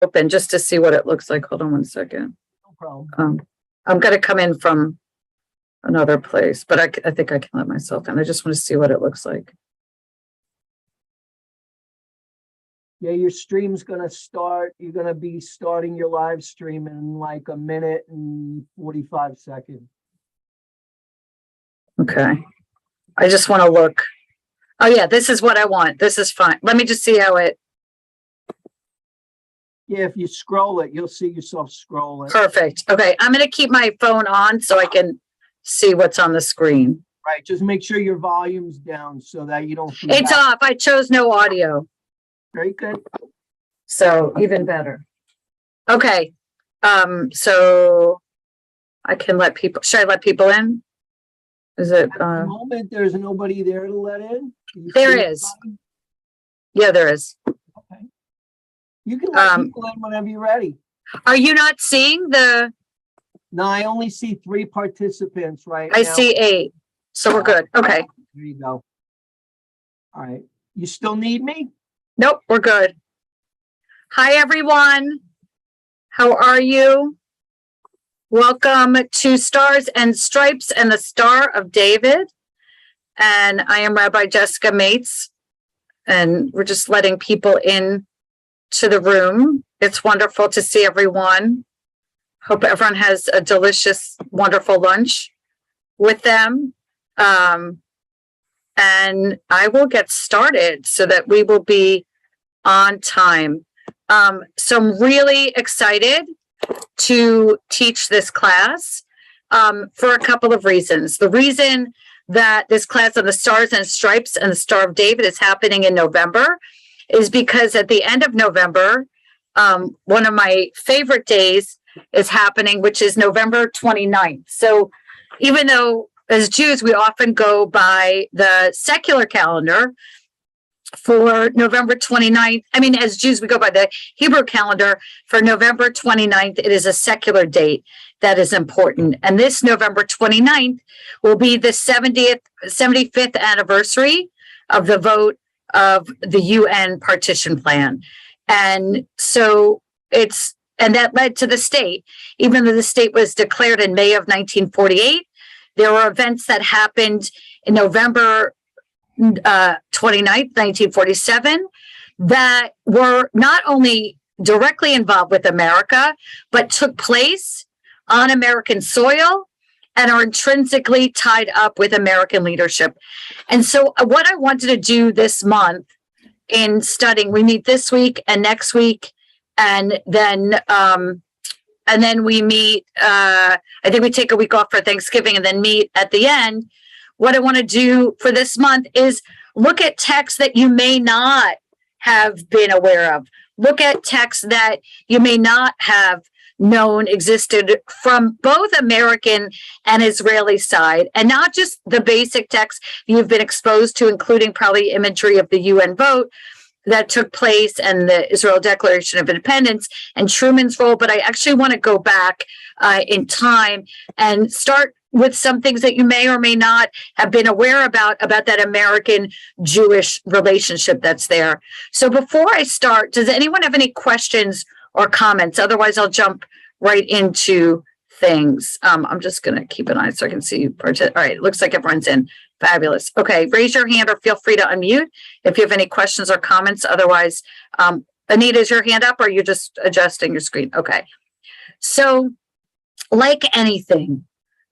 open just to see what it looks like. Hold on one second. No problem. I'm going to come in from another place, but I think I can let myself in. I just want to see what it looks like. Yeah, your stream's going to start. You're going to be starting your live stream in like a minute and 45 seconds. Okay. I just want to look. Oh yeah, this is what I want. This is fine. Let me just see how it. Yeah, if you scroll it, you'll see yourself scrolling. Perfect. Okay, I'm going to keep my phone on so I can see what's on the screen. Right, just make sure your volume's down so that you don't. It's off. I chose no audio. Very good. So even better. Okay. So I can let people, should I let people in? Is it, At the moment, there's nobody there to let in. There is. Yeah, there is. Okay. You can let people in whenever you're ready. Are you not seeing the? No, I only see 3 participants right I now. see 8. So we're good. Okay. There you go. All right. You still need me? Nope, we're good. Hi, everyone. How are you? Welcome to Stars and Stripes and the Star of David. And I am Rabbi Jessica Mates. And we're just letting people in to the room. It's wonderful to see everyone. Hope everyone has a delicious, wonderful lunch with them. And I will get started so that we will be on time. So I'm really excited to teach this class for a couple of reasons. The reason that this class on the Stars and Stripes and the Star of David is happening in November is because at the end of November, one of my favorite days is happening, which is November 29th. So even though as Jews, we often go by the secular calendar for November 29th. I mean, as Jews, we go by the Hebrew calendar for November 29th. It is a secular date that is important. And this November 29th will be the 75th anniversary of the vote of the UN Partition Plan. And so and that led to the state, even though the state was declared in May of 1948, there were events that happened in November 29th, 1947, that were not only directly involved with America, but took place on American soil and are intrinsically tied up with American leadership. And so what I wanted to do this month in studying, we meet this week and next week, and then we meet, I think we take a week off for Thanksgiving and then meet at the end. What I want to do for this month is look at texts that you may not have been aware of. Look at texts that you may not have known existed from both American and Israeli side, and not just the basic texts you've been exposed to, including probably imagery of the UN vote that took place and the Israel Declaration of Independence and Truman's role. But I actually want to go back in time and start with some things that you may or may not have been aware about that American-Jewish relationship that's there. So before I start, does anyone have any questions or comments? Otherwise, I'll jump right into things. I'm just going to keep an eye so I can see you. All right, looks like everyone's in. Fabulous. Okay, raise your hand or feel free to unmute if you have any questions or comments. Otherwise, Anita, is your hand up or are you just adjusting your screen? Okay. So like anything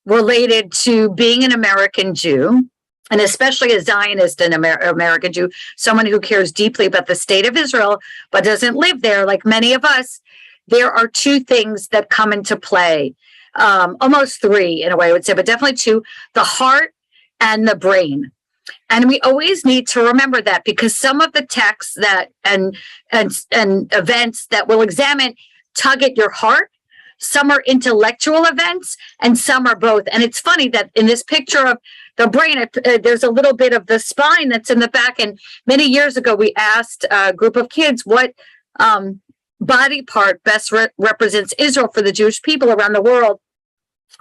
related to being an American Jew, and especially a Zionist and American Jew, someone who cares deeply about the state of Israel, but doesn't live there like many of us, there are 2 things that come into play. Almost 3 in a way, I would say, but definitely 2, the heart and the brain. And we always need to remember that, because some of the texts that and events that we'll examine tug at your heart. Some are intellectual events and some are both. And it's funny that in this picture of the brain, there's a little bit of the spine that's in the back. And many years ago, we asked a group of kids what body part best represents Israel for the Jewish people around the world.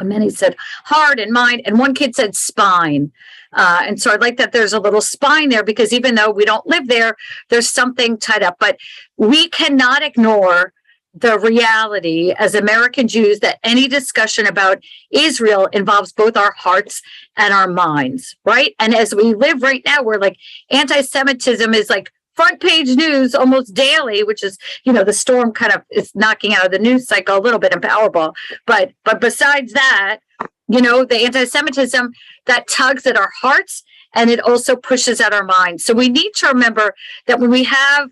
And many said heart and mind, and one kid said spine. And so I like that there's a little spine there, because even though we don't live there, there's something tied up. But we cannot ignore the reality as American Jews that any discussion about Israel involves both our hearts and our minds, right? And as we live right now, we're like anti-Semitism is like front page news almost daily, which is, the storm kind of is knocking out of the news cycle a little bit in Powerball. But besides that, the anti-Semitism that tugs at our hearts and it also pushes at our minds. So we need to remember that when we have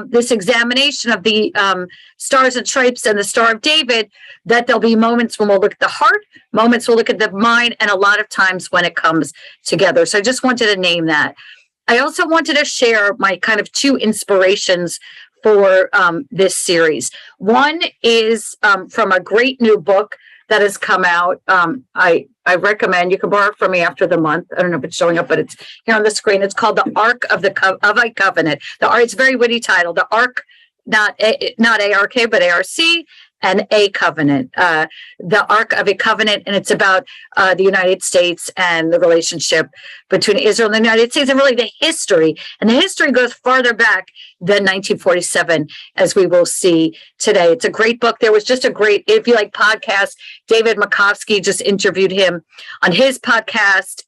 this examination of the stars and stripes and the Star of David, that there'll be moments when we'll look at the heart, moments we'll look at the mind, and a lot of times when it comes together. So I just wanted to name that. I also wanted to share my kind of two inspirations for this series. One is from a great new book that has come out. I recommend, you can borrow it from me after the month. I don't know if it's showing up, but it's here on the screen. It's called The Ark of a Covenant. It's a very witty title. The Ark, not ARK, but ARC, and a covenant, the Ark of a Covenant. And it's about the United States and the relationship between Israel and the United States, and really the history. And the history goes farther back than 1947, as we will see today. It's a great book. There was just if you like podcasts, David Makovsky just interviewed him on his podcast.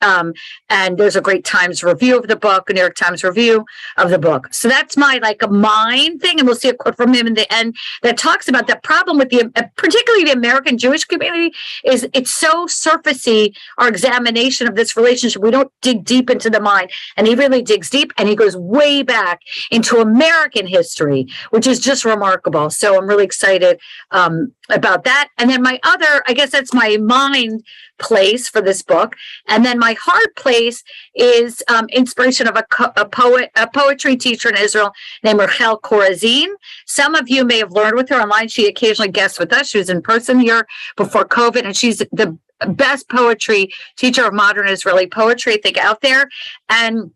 And there's a great Times review of the book, a New York Times review of the book. So that's my a mind thing. And we'll see a quote from him in the end that talks about the problem with particularly the American Jewish community is it's so surfacey, our examination of this relationship. We don't dig deep into the mind. And he really digs deep, and he goes way back into American history, which is just remarkable. So I'm really excited about that. And then my other, I guess that's my mind place for this book. And then my heart place is inspiration of a poetry teacher in Israel named Rachel Korazin. Some of you may have learned with her online. She occasionally guests with us. She was in person here before COVID, and she's the best poetry teacher of modern Israeli poetry, I think, out there. And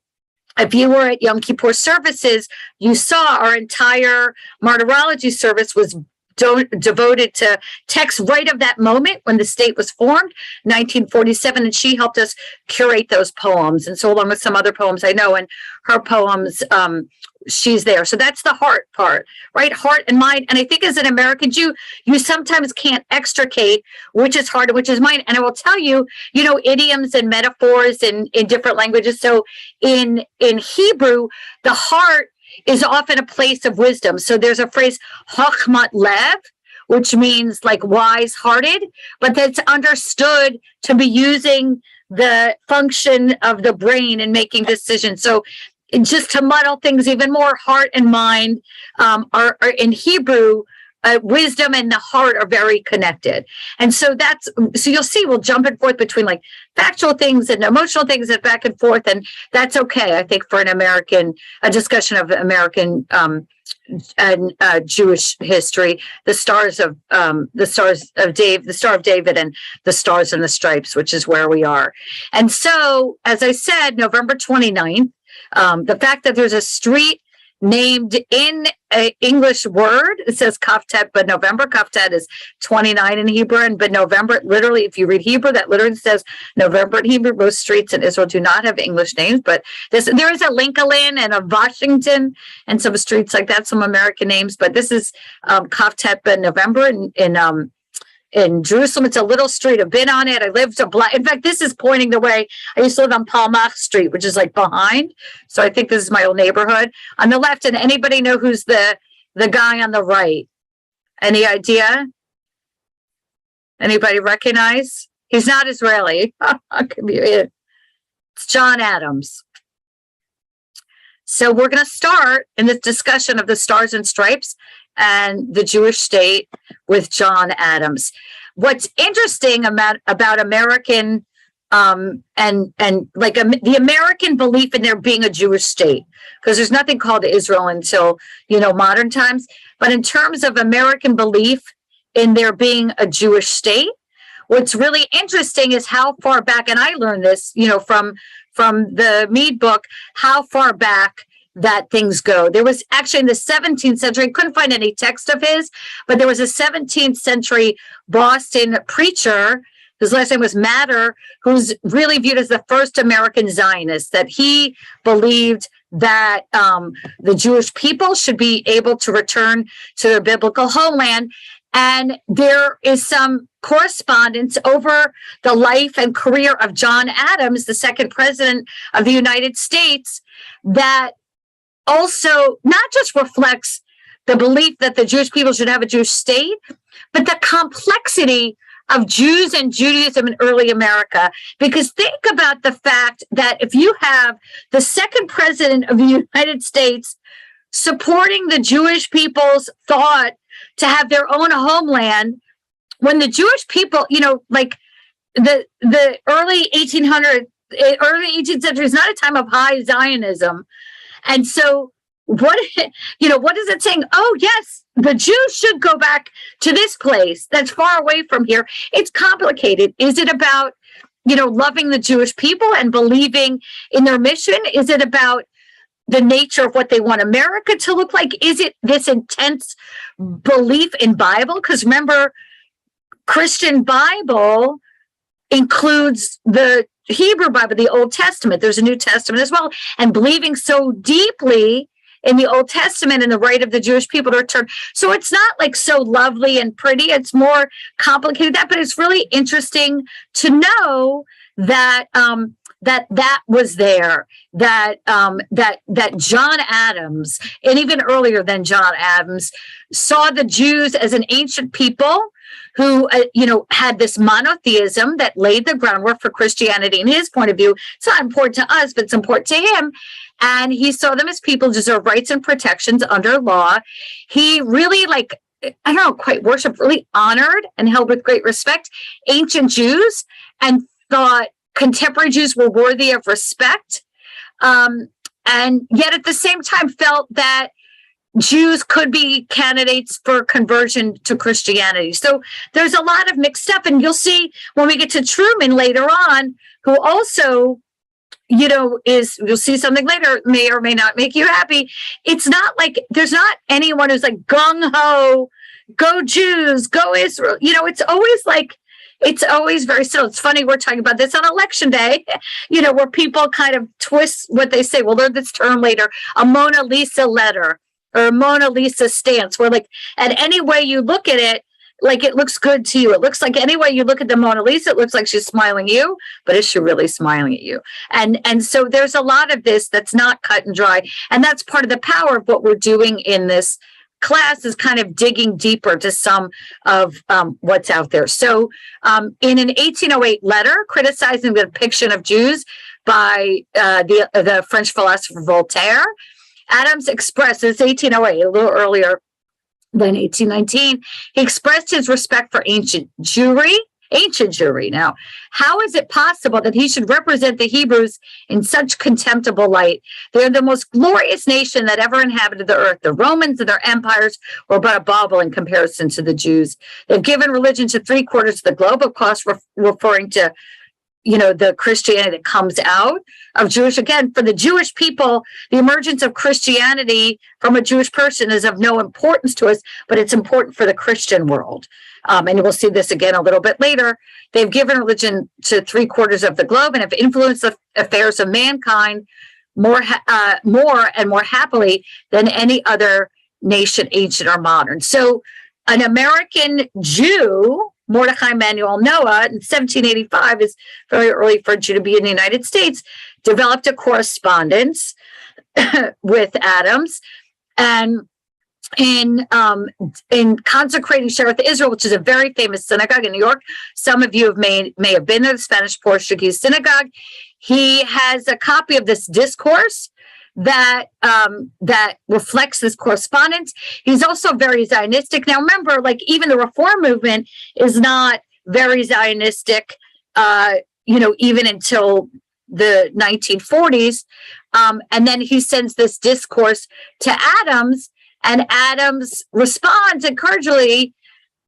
if you were at Yom Kippur services, you saw our entire martyrology service was devoted to texts right of that moment when the state was formed, 1947, and she helped us curate those poems. And so along with some other poems I know, and her poems, she's there. So that's the heart part, right? Heart and mind. And I think as an American Jew, you sometimes can't extricate which is heart and which is mind. And I will tell you, idioms and metaphors in different languages. So in Hebrew, the heart is often a place of wisdom. So there's a phrase, Chochmat Lev, which means like wise-hearted, but that's understood to be using the function of the brain in making decisions. So just to muddle things even more, heart and mind are in Hebrew, wisdom and the heart are very connected. And so you'll see we'll jump and forth between like factual things and emotional things and back and forth. And that's okay, I think, for a discussion of American and Jewish history, the Star of David and the Stars and the Stripes, which is where we are. And so, as I said, November 29th, the fact that there's a street named in an English word, it says Kaftet, but November, Kaftet is 29 in Hebrew, but November, literally, if you read Hebrew, that literally says November in Hebrew. Most streets in Israel do not have English names, but there is a Lincoln and a Washington and some streets like that, some American names, but this is Kaftet, but November in Jerusalem. It's a little street. I've been on it. I lived in fact, this is pointing the way. I used to live on Palmach Street, which is like behind. So I think this is my old neighborhood. On the left, and anybody know who's the guy on the right? Any idea? Anybody recognize? He's not Israeli. It's John Adams. So we're going to start in this discussion of the Stars and Stripes and the Jewish state with John Adams. What's interesting about American the American belief in there being a Jewish state, because there's nothing called Israel until modern times. But in terms of American belief in there being a Jewish state, what's really interesting is how far back, and I learned this, from the Mead book, how far back that things go. There was actually in the 17th century, I couldn't find any text of his, but there was a 17th century Boston preacher, his last name was Matter, who's really viewed as the first American Zionist, that he believed that the Jewish people should be able to return to their biblical homeland. And there is some correspondence over the life and career of John Adams, the second president of the United States, that also not just reflects the belief that the Jewish people should have a Jewish state, but the complexity of Jews and Judaism in early America. Because think about the fact that if you have the second president of the United States supporting the Jewish people's thought to have their own homeland, when the Jewish people, like the early 18th century is not a time of high Zionism. And so what is it saying? Oh, yes, the Jews should go back to this place that's far away from here. It's complicated. Is it about, loving the Jewish people and believing in their mission? Is it about the nature of what they want America to look like? Is it this intense belief in Bible? Because remember, Christian Bible includes the Hebrew Bible, the Old Testament. There's a New Testament as well. And believing so deeply in the Old Testament and the right of the Jewish people to return. So it's not like so lovely and pretty. It's more complicated than that, but it's really interesting to know that that was there, that John Adams, and even earlier than John Adams, saw the Jews as an ancient people who, had this monotheism that laid the groundwork for Christianity in his point of view. It's not important to us, but it's important to him. And he saw them as people deserve rights and protections under law. He really, quite worshiped, really honored and held with great respect ancient Jews, and thought contemporary Jews were worthy of respect. And yet at the same time felt that Jews could be candidates for conversion to Christianity. So there's a lot of mixed stuff. And you'll see when we get to Truman later on, who also, you'll see something later, may or may not make you happy. It's not like there's not anyone who's like gung-ho, go Jews, go Israel. It's always very subtle. It's funny, we're talking about this on election day, where people kind of twist what they say. We'll learn this term later, a Mona Lisa letter or a Mona Lisa stance, where at any way you look at it, it looks good to you. It looks like any way you look at the Mona Lisa, it looks like she's smiling at you, but is she really smiling at you? And so there's a lot of this that's not cut and dry. And that's part of the power of what we're doing in this class, is kind of digging deeper to some of what's out there. So in an 1808 letter criticizing the depiction of Jews by the French philosopher Voltaire, Adams expressed, this 1808, a little earlier than 1819, he expressed his respect for ancient Jewry. Now, how is it possible that he should represent the Hebrews in such contemptible light? They are the most glorious nation that ever inhabited the earth. The Romans and their empires were but a bauble in comparison to the Jews. They've given religion to 3/4 of the globe, of course, referring to the Christianity that comes out of Jewish. Again, for the Jewish people, the emergence of Christianity from a Jewish person is of no importance to us, but it's important for the Christian world. And we'll see this again a little bit later. They've given religion to 3/4 of the globe and have influenced the affairs of mankind more and more happily than any other nation, ancient or modern. So an American Jew, Mordecai Emanuel Noah, in 1785, is very early for a Jew to be in the United States, developed a correspondence with Adams, and in consecrating Shearith Israel, which is a very famous synagogue in New York. Some of you may have been to the Spanish Portuguese synagogue. He has a copy of this discourse that reflects this correspondence. He's also very Zionistic. Now, remember, even the Reform movement is not very Zionistic, even until the 1940s. And then he sends this discourse to Adams, and Adams responds encouragingly,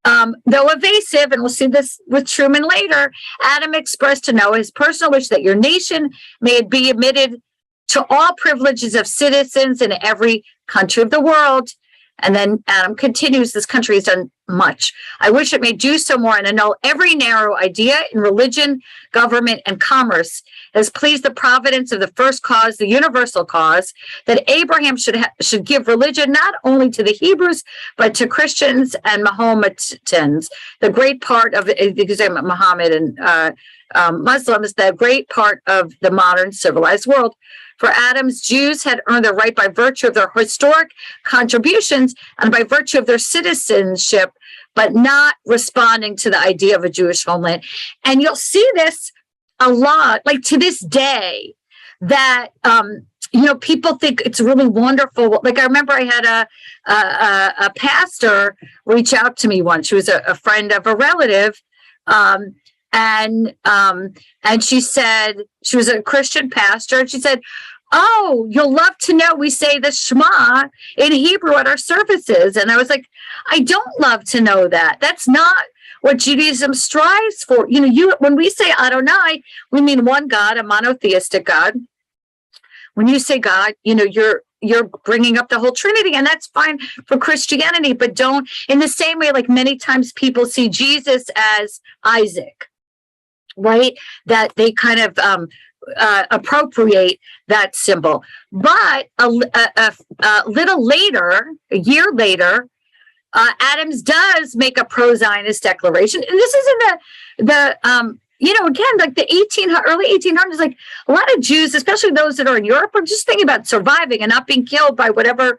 though evasive, and we'll see this with Truman later. Adam expressed to Noah his personal wish that your nation may be admitted to all privileges of citizens in every country of the world. And then Adam continues, this country has done much. I wish it may do so more and annul every narrow idea in religion, government, and commerce has pleased the providence of the first cause, the universal cause, that Abraham should give religion not only to the Hebrews, but to Christians and Mahometans. The great part of Muhammad and Muslims, the great part of the modern civilized world. For Adam's Jews had earned their right by virtue of their historic contributions and by virtue of their citizenship, but not responding to the idea of a Jewish homeland. And you'll see this a lot, like to this day, that people think it's really wonderful. Like I remember I had a pastor reach out to me once. She was a friend of a relative, and she said, she was a Christian pastor, and she said, "Oh, you'll love to know we say the Shema in Hebrew at our services." And I was like, I don't love to know that. That's not what Judaism strives for. When we say Adonai, we mean one God, a monotheistic God. When you say God, you're bringing up the whole Trinity, and that's fine for Christianity, but don't, in the same way, like many times people see Jesus as Isaac, right? That they kind of appropriate that symbol. But a little later, a year later, Adams does make a pro-Zionist declaration. And this is in the again, like the early 1800s, like a lot of Jews, especially those that are in Europe, are just thinking about surviving and not being killed by whatever,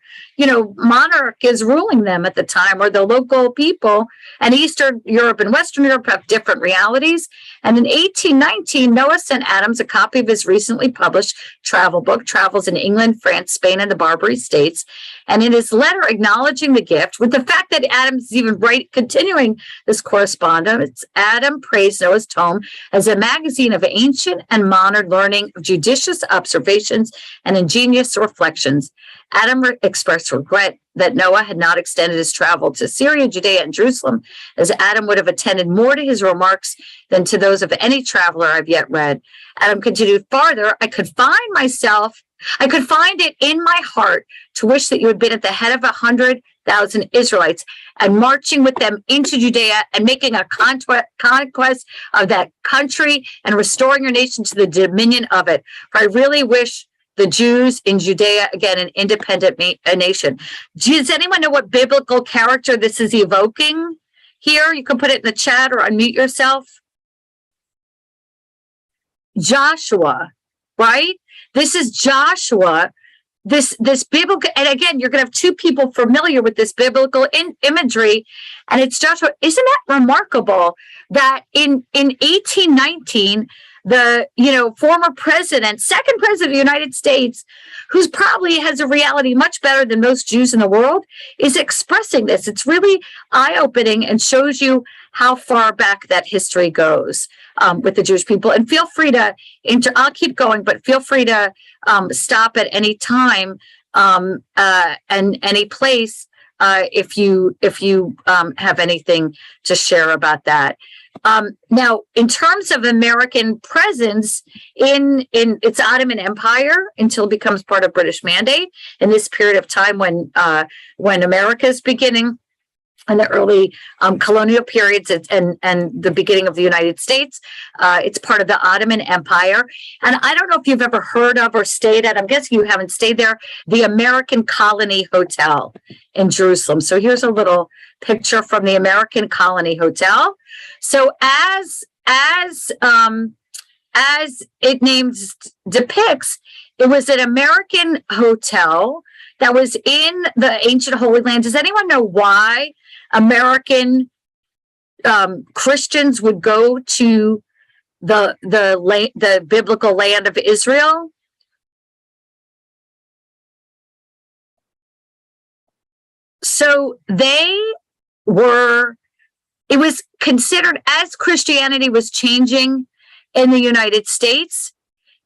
monarch is ruling them at the time, or the local people. And Eastern Europe and Western Europe have different realities. And in 1819, Noah sent Adams a copy of his recently published travel book, Travels in England, France, Spain, and the Barbary States. And in his letter acknowledging the gift, with the fact that Adams is even continuing this correspondence, Adam praised Noah's tome as a magazine of ancient and modern learning, of judicious observations and ingenious reflections. Adam expressed regret that Noah had not extended his travel to Syria, Judea, and Jerusalem, as Adam would have attended more to his remarks than to those of any traveler I've yet read. Adam continued farther, I could find it in my heart to wish that you had been at the head of 100,000 Israelites and marching with them into Judea and making a conquest of that country and restoring your nation to the dominion of it. For I really wish the Jews in Judea, again, an independent nation. Does anyone know what biblical character this is evoking here? You can put it in the chat or unmute yourself. Joshua, right? This is Joshua, this biblical, and again, you're going to have two people familiar with this biblical imagery, and it's Joshua. Isn't that remarkable that in 1819, the former president, second president of the United States, who's probably has a reality much better than most Jews in the world, is expressing this? It's really eye-opening and shows you how far back that history goes with the Jewish people. And feel free to I'll keep going, but feel free to stop at any time and any place if you have anything to share about that. Now, in terms of American presence in its Ottoman Empire until it becomes part of British Mandate, in this period of time when America is beginning, in the early colonial periods and the beginning of the United States, it's part of the Ottoman Empire. And I don't know if you've ever heard of or stayed at, I'm guessing you haven't stayed there, the American Colony Hotel in Jerusalem. So here's a little picture from the American Colony Hotel. So as it names depicts, it was an American hotel that was in the ancient Holy Land. Does anyone know why American Christians would go to the biblical land of Israel? So it was considered, as Christianity was changing in the United States,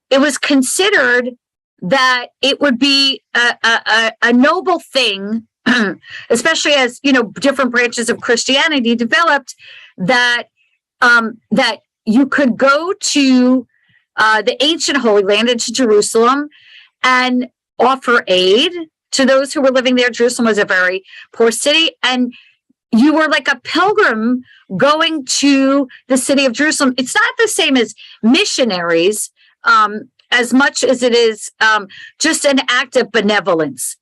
it was considered that it would be a noble thing, especially as different branches of Christianity developed, that you could go to the ancient Holy Land, into Jerusalem, and offer aid to those who were living there, Jerusalem was a very poor city, and you were like a pilgrim going to the city of Jerusalem. It's not the same as missionaries, as much as it is just an act of benevolence.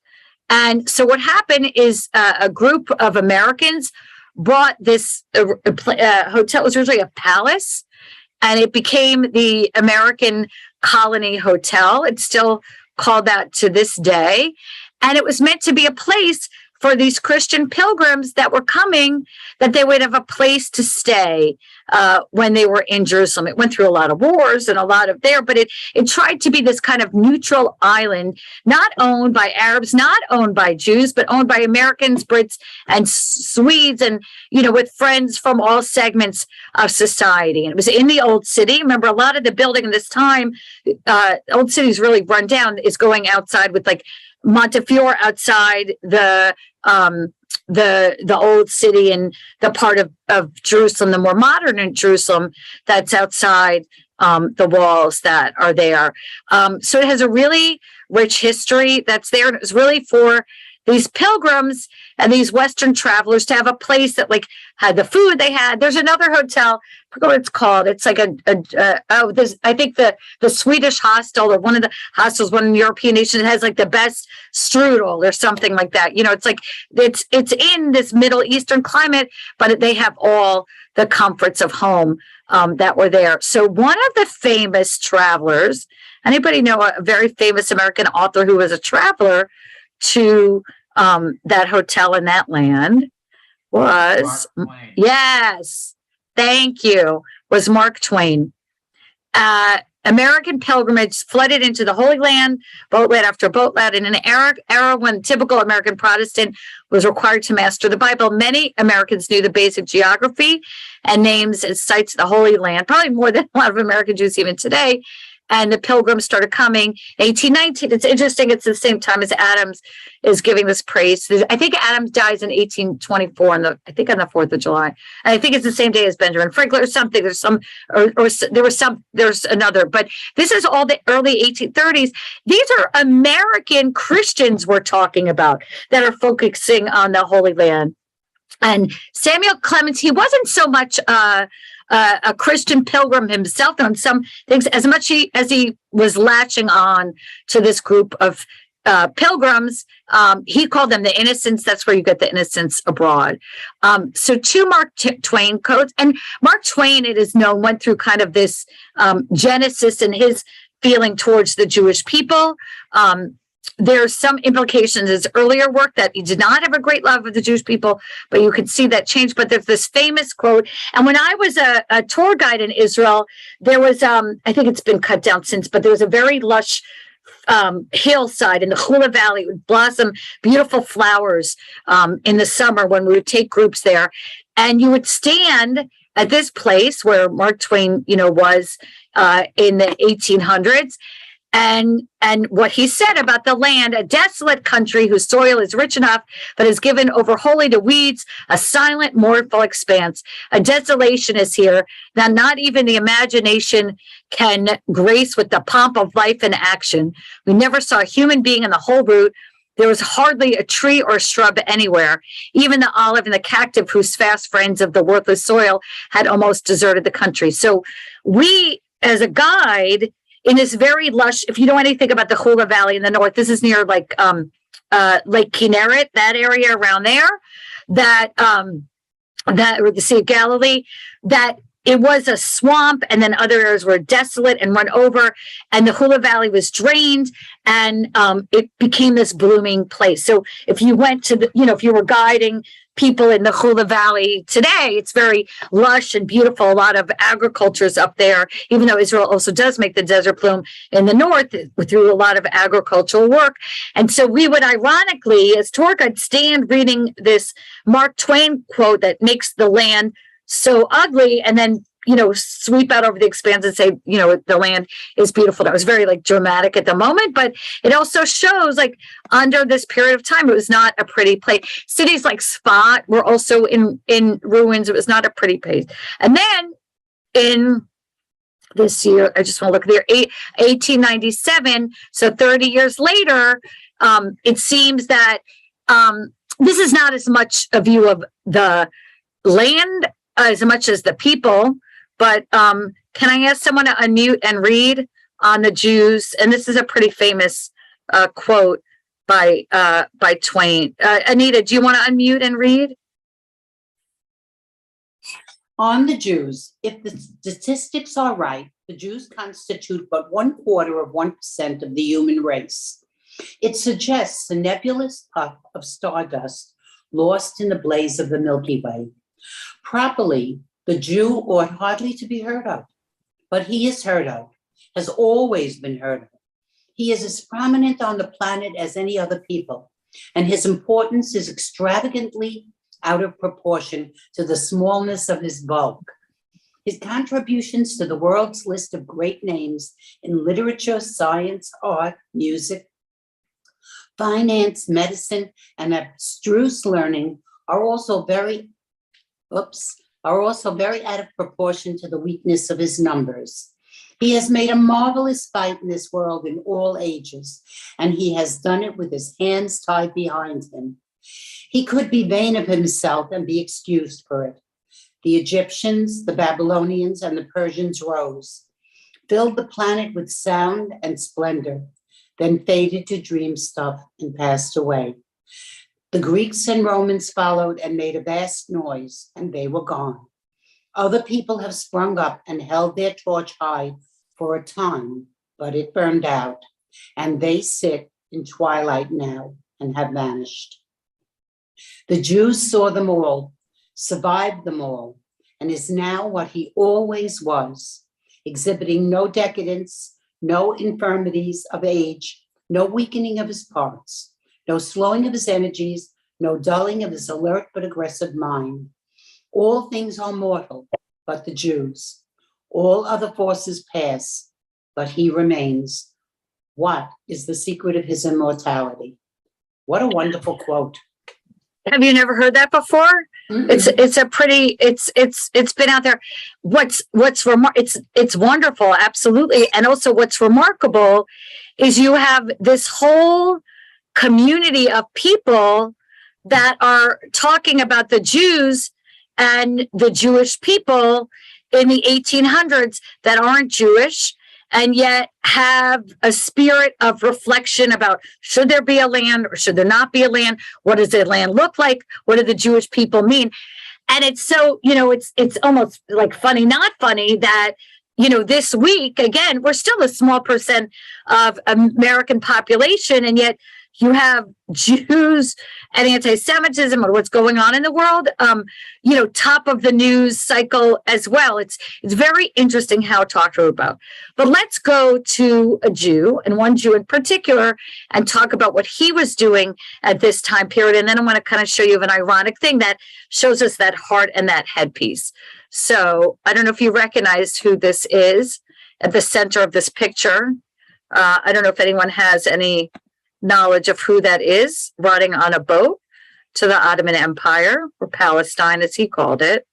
And so what happened is a group of Americans bought this hotel. It was originally a palace, and it became the American Colony Hotel. It's still called that to this day. And it was meant to be a place for these Christian pilgrims that were coming, that they would have a place to stay when they were in Jerusalem. It went through a lot of wars and a lot of there, but it tried to be this kind of neutral island, not owned by Arabs, not owned by Jews, but owned by Americans, Brits, and Swedes, and, you know, with friends from all segments of society. And it was in the old city. Remember, a lot of the building in this time, old city's really run down, is going outside with like Montefiore outside the old city, and the part of Jerusalem, the more modern in Jerusalem, that's outside the walls that are there. So it has a really rich history that's there. And it was really for these pilgrims and these Western travelers to have a place that like had the food they had. There's another hotel, I forget what it's called. It's like I think the Swedish hostel, or one of the hostels, one in the European nation, has like the best strudel or something like that. You know, it's like, it's in this Middle Eastern climate, but they have all the comforts of home that were there. So one of the famous travelers, anybody know a very famous American author who was a traveler to that hotel in that land? Was yes, thank you, was Mark Twain. American pilgrimage flooded into the Holy Land, boatload after boatload, in an era when typical American Protestant was required to master the Bible. Many Americans knew the basic geography and names and sites of the Holy Land, probably more than a lot of American Jews even today. And the pilgrims started coming in 1819. It's interesting. It's the same time as Adams is giving this praise. I think Adams dies in 1824, on the 4th of July. And I think it's the same day as Benjamin Franklin or something. There's another, but this is all the early 1830s. These are American Christians we're talking about that are focusing on the Holy Land. And Samuel Clemens, he wasn't so much a Christian pilgrim himself on some things, as much as he was latching on to this group of pilgrims. He called them the innocents. That's where you get the innocents abroad. So two Mark Twain quotes, and Mark Twain, it is known, went through kind of this genesis in his feeling towards the Jewish people. There's some implications in his earlier work that he did not have a great love of the Jewish people, but you could see that change. But there's this famous quote. And when I was a tour guide in Israel, there was, I think it's been cut down since, but there was a very lush hillside in the Hula Valley. It would blossom beautiful flowers in the summer when we would take groups there. And you would stand at this place where Mark Twain, was in the 1800s. And what he said about the land, a desolate country whose soil is rich enough, but is given over wholly to weeds, a silent, mournful expanse. A desolation is here that not even the imagination can grace with the pomp of life and action. We never saw a human being in the whole route. There was hardly a tree or shrub anywhere. Even the olive and the cactus, whose fast friends of the worthless soil, had almost deserted the country. So we, as a guide, in this very lush, if you know anything about the Hula Valley in the north, this is near like Lake Kinneret, that area around there, that or the Sea of Galilee, that it was a swamp, and then other areas were desolate and run over, and the Hula Valley was drained, and it became this blooming place. So if you went to if you were guiding people in the Hula Valley today, it's very lush and beautiful. A lot of agriculture is up there, even though Israel also does make the desert bloom in the north through a lot of agricultural work. And so we would ironically, as tour guides, stand reading this Mark Twain quote that makes the land so ugly, and then sweep out over the expanse and say, the land is beautiful. That was very dramatic at the moment, but it also shows under this period of time, it was not a pretty place. Cities like Sfat were also in ruins. It was not a pretty place. And then in this year, I just want to look there, 1897, so 30 years later, it seems that this is not as much a view of the land as much as the people. But can I ask someone to unmute and read on the Jews? And this is a pretty famous quote by Twain. Anita, do you want to unmute and read? On the Jews, if the statistics are right, the Jews constitute but 1/4% of the human race. It suggests a nebulous puff of stardust lost in the blaze of the Milky Way. Properly, the Jew ought hardly to be heard of, but he is heard of, has always been heard of. He is as prominent on the planet as any other people, and his importance is extravagantly out of proportion to the smallness of his bulk. His contributions to the world's list of great names in literature, science, art, music, finance, medicine, and abstruse learning are also very out of proportion to the weakness of his numbers. He has made a marvelous fight in this world in all ages, and he has done it with his hands tied behind him. He could be vain of himself and be excused for it. The Egyptians, the Babylonians, and the Persians rose, filled the planet with sound and splendor, then faded to dream stuff and passed away. The Greeks and Romans followed and made a vast noise, and they were gone. Other people have sprung up and held their torch high for a time, but it burned out, and they sit in twilight now and have vanished. The Jews saw them all, survived them all, and is now what he always was, exhibiting no decadence, no infirmities of age, no weakening of his parts, no slowing of his energies, no dulling of his alert but aggressive mind. All things are mortal, but the Jews. All other forces pass, but he remains. What is the secret of his immortality? What a wonderful quote. Have you never heard that before? Mm-mm. It's been out there. It's wonderful, absolutely. And also what's remarkable is you have this whole community of people that are talking about the Jews and the Jewish people in the 1800s that aren't Jewish and yet have a spirit of reflection about should there be a land or should there not be a land? What does the land look like? What do the Jewish people mean? And it's so, it's almost like funny, not funny that, this week, again, we're still a small percent of American population, and yet you have Jews and anti-Semitism or what's going on in the world, top of the news cycle as well. It's very interesting how talked about. But let's go to a Jew, and one Jew in particular, and talk about what he was doing at this time period. And then I want to kind of show you an ironic thing that shows us that heart and that headpiece. So I don't know if you recognize who this is at the center of this picture. I don't know if anyone has any knowledge of who that is, riding on a boat to the Ottoman Empire, or Palestine as he called it.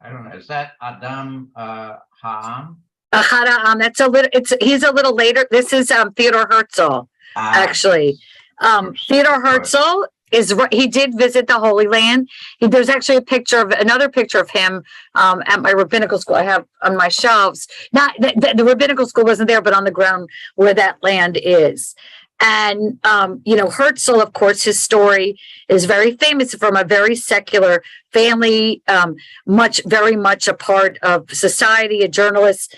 I don't know. Is that Adam Ha'am? That's he's a little later. This is Theodor Herzl, actually. Theodor Herzl he did visit the Holy Land. There's actually another picture of him at my rabbinical school. I have on my shelves. Not the rabbinical school wasn't there, but on the ground where that land is. And Herzl, of course, his story is very famous from a very secular family, very much a part of society, a journalist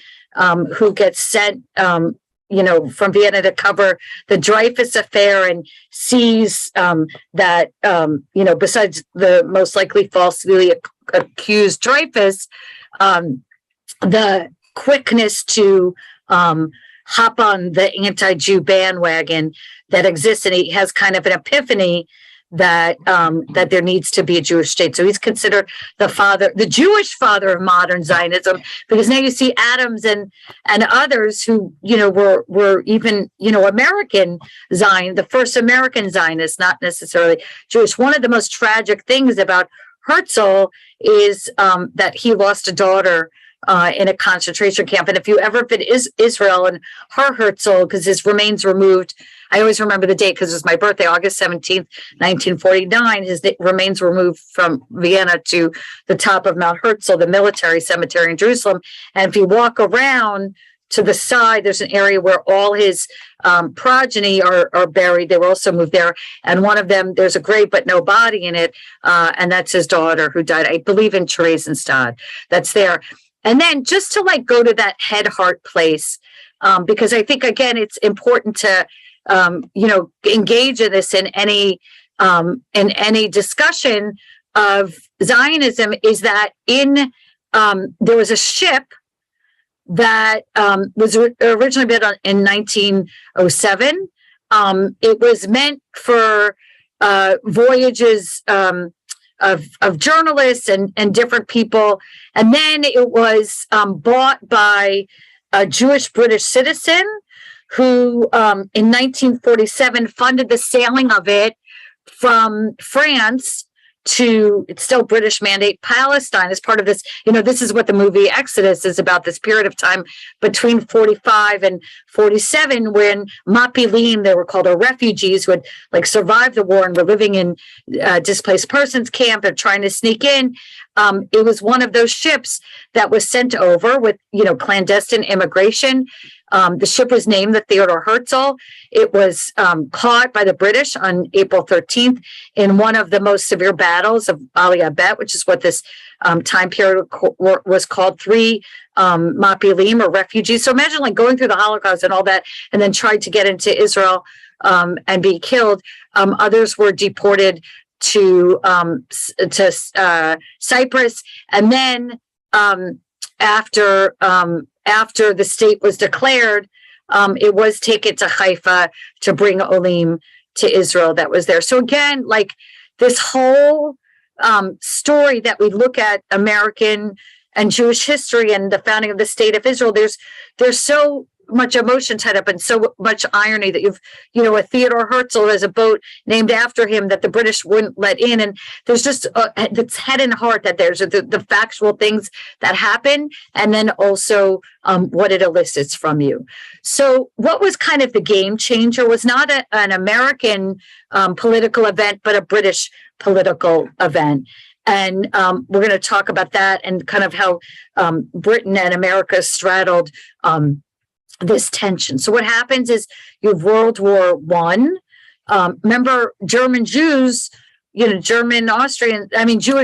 who gets sent from Vienna to cover the Dreyfus affair and sees that, besides the most likely falsely accused Dreyfus, the quickness to hop on the anti-Jew bandwagon that exists. And he has kind of an epiphany that there needs to be a Jewish state. So he's considered the Jewish father of modern Zionism, because now you see Adams and others who, were even, American Zion, the first American Zionists, not necessarily Jewish. One of the most tragic things about Herzl is that he lost a daughter in a concentration camp. And if you ever been Israel and Har Herzl, because his remains were moved, I always remember the date because it was my birthday, August 17th, 1949. His remains were moved from Vienna to the top of Mount Herzl, the military cemetery in Jerusalem. And if you walk around to the side, there's an area where all his progeny are buried. They were also moved there. And one of them, there's a grave, but no body in it. And that's his daughter who died, I believe, in Theresienstadt. That's there. And then just to like go to that head heart place, because I think, again, it's important to, engage in this in any discussion of Zionism, is that there was a ship that was originally built in 1907. It was meant for voyages of journalists and different people. And then it was bought by a Jewish British citizen who in 1947 funded the sailing of it from France to, it's still British mandate, Palestine as part of this. This is what the movie Exodus is about, this period of time between 45 and 47 when Mapilim, they were called, or refugees who had like survived the war and were living in displaced persons camp and trying to sneak in. It was one of those ships that was sent over with, clandestine immigration. The ship was named the Theodore Herzl. It was caught by the British on April 13th in one of the most severe battles of Ali Bet, which is what this time period was called. 3 Mapilim, or refugees. So imagine like going through the Holocaust and all that, and then tried to get into Israel and be killed. Others were deported to Cyprus, and then after the state was declared, it was taken to Haifa to bring Olim to Israel that was there. So again, like this whole story that we look at American and Jewish history and the founding of the state of Israel, there's so much emotion tied up and so much irony that a Theodore Herzl has a boat named after him that the British wouldn't let in. And there's just it's head and heart that there's the factual things that happen, and then also what it elicits from you. So what was kind of the game changer was not an American political event, but a British political event. And we're going to talk about that and kind of how Britain and America straddled this tension. So what happens is you have World War One. Remember, German Jews, Jewish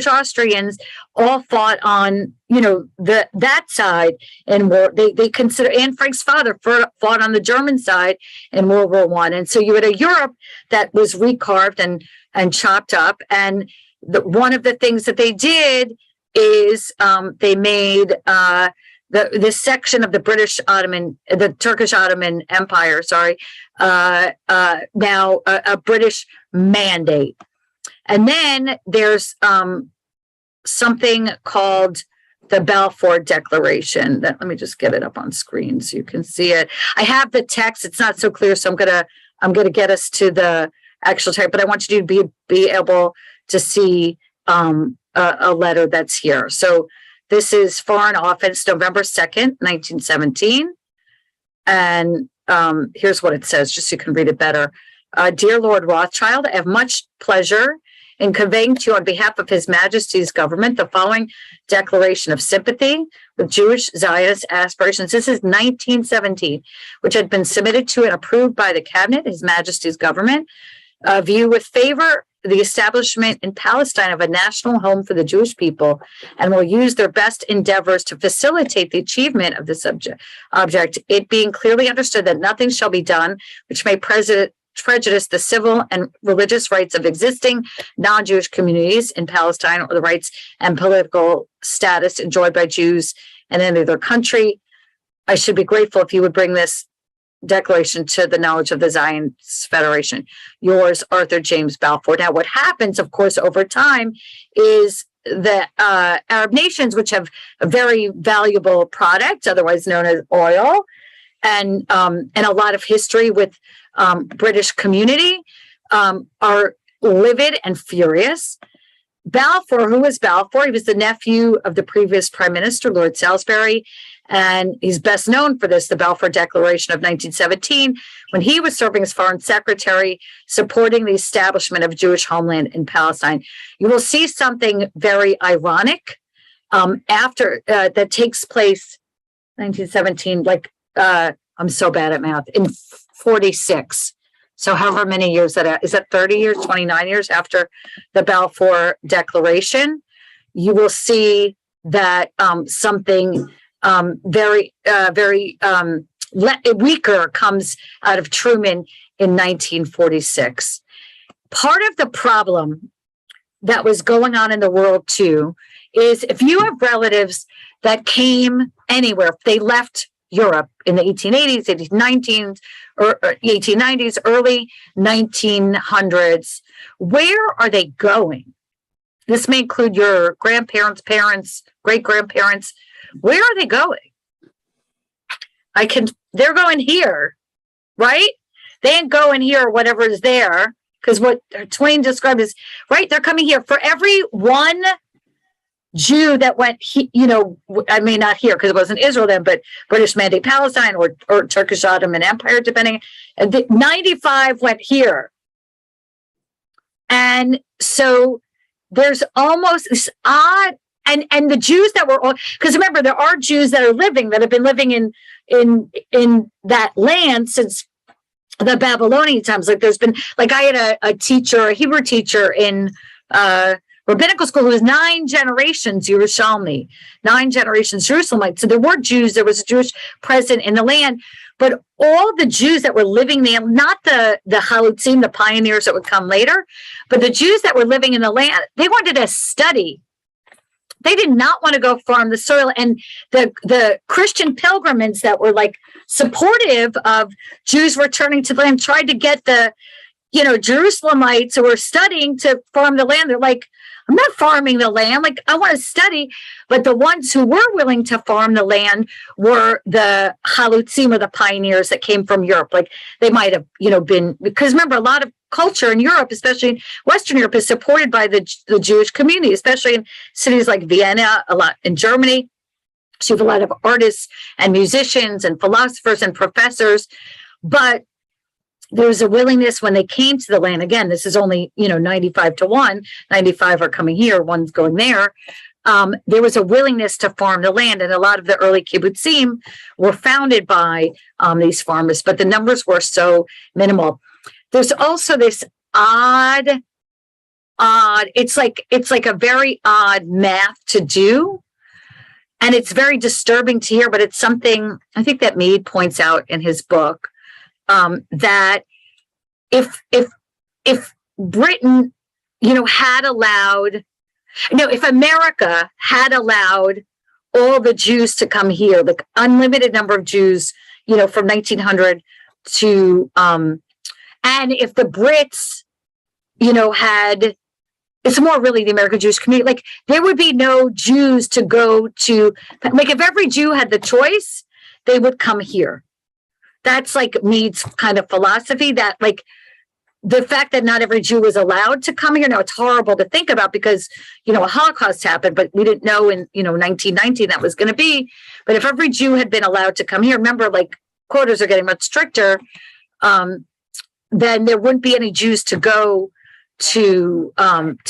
Austrians all fought on, that side in war. They consider, Anne Frank's father fought on the German side in World War One. And so you had a Europe that was recarved and chopped up. And one of the things that they did is they made this section of the Turkish Ottoman Empire, now a British mandate. And then there's something called the Balfour Declaration. Let me just get it up on screen so you can see it. I have the text; it's not so clear, so I'm gonna get us to the actual text. But I want you to be able to see a letter that's here. So. This is Foreign Office, November 2nd, 1917. And here's what it says, just so you can read it better. Dear Lord Rothschild, I have much pleasure in conveying to you on behalf of His Majesty's government the following declaration of sympathy with Jewish Zionist aspirations. This is 1917, which had been submitted to and approved by the Cabinet, His Majesty's government. View with favor the establishment in Palestine of a national home for the Jewish people, and will use their best endeavors to facilitate the achievement of this object, it being clearly understood that nothing shall be done which may prejudice the civil and religious rights of existing non-Jewish communities in Palestine, or the rights and political status enjoyed by Jews in any other country. I should be grateful if you would bring this declaration to the knowledge of the Zionist Federation. Yours, Arthur James Balfour. Now, what happens, of course, over time is the Arab nations, which have a very valuable product, otherwise known as oil, and a lot of history with British community, are livid and furious. Balfour, who was Balfour? He was the nephew of the previous prime minister, Lord Salisbury, and he's best known for this, the Balfour Declaration of 1917, when he was serving as foreign secretary, supporting the establishment of a Jewish homeland in Palestine. You will see something very ironic after that takes place 1917, like I'm so bad at math, in 46. So however many years is that 30 years, 29 years after the Balfour Declaration, you will see that something very weaker comes out of Truman in 1946. Part of the problem that was going on in the world too is if you have relatives that came anywhere, if they left Europe in the 1880s, 1890s, or 1890s, early 1900s, where are they going? This may include your grandparents, parents, great-grandparents. Where are they going? They're going here, right? They ain't going here, whatever is there, because what Twain described is, right, they're coming here. For every one Jew that went, I mean, not here because it wasn't Israel then, but British Mandate Palestine or Turkish Ottoman Empire, depending. And 95 went here. And so there's almost this odd, and the Jews that were, because remember, there are Jews that have been living in that land since the Babylonian times. Like there's been, like I had a Hebrew teacher in, rabbinical school who was 9 generations Yerushalmi, 9 generations Jerusalemite. So there were Jews, there was a Jewish presence in the land, but all the Jews that were living there, not the Chalutzim, the pioneers that would come later, but the Jews that were living in the land, they wanted to study. They did not want to go farm the soil. And the Christian pilgrims that were like supportive of Jews returning to the land tried to get the, Jerusalemites who were studying to farm the land. They're like, I'm not farming the land. Like, I want to study. But the ones who were willing to farm the land were the Chalutzim, or the pioneers that came from Europe. Like, they might have, been, because remember, a lot of culture in Europe, especially in Western Europe, is supported by the Jewish community, especially in cities like Vienna, a lot in Germany. So you have a lot of artists and musicians and philosophers and professors. But there was a willingness when they came to the land. Again, this is only, 95 to 1. 95 are coming here, one's going there. There was a willingness to farm the land. And a lot of the early kibbutzim were founded by these farmers, but the numbers were so minimal. There's also this odd, it's like a very odd math to do. And it's very disturbing to hear, but it's something I think that Mead points out in his book. That if Britain, had allowed, if America had allowed all the Jews to come here, like unlimited number of Jews, from 1900 to, and if the Brits, had, it's more really the American Jewish community, like there would be no Jews to go to, like if every Jew had the choice, they would come here. That's like Mead's kind of philosophy, that like the fact that not every Jew was allowed to come here. Now it's horrible to think about because, a Holocaust happened, but we didn't know in, 1919 that was going to be. But if every Jew had been allowed to come here, remember, like quotas are getting much stricter, then there wouldn't be any Jews to go to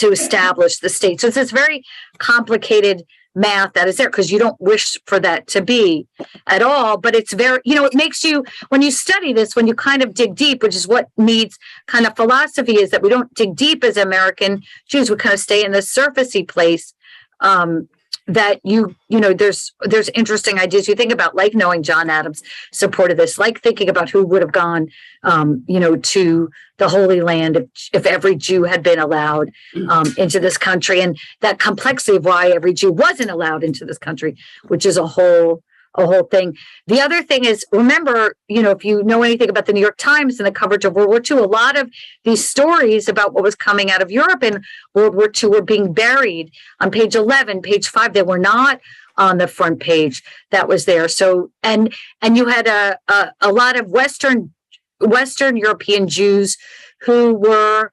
establish the state. So it's this very complicated math that is there because you don't wish for that to be at all, but it's very, it makes you, when you study this, when you kind of dig deep, which is what Mead's kind of philosophy is, that we don't dig deep as American Jews, we kind of stay in this surfacey place, that there's interesting ideas you think about, like knowing John Adams supported this, like thinking about who would have gone, to the Holy Land if every Jew had been allowed into this country, and that complexity of why every Jew wasn't allowed into this country, which is a whole thing. The other thing is, remember, if you know anything about the New York Times and the coverage of World War II, a lot of these stories about what was coming out of Europe in World War II were being buried on page 11, page 5. They were not on the front page that was there. So, and you had a lot of Western European Jews who were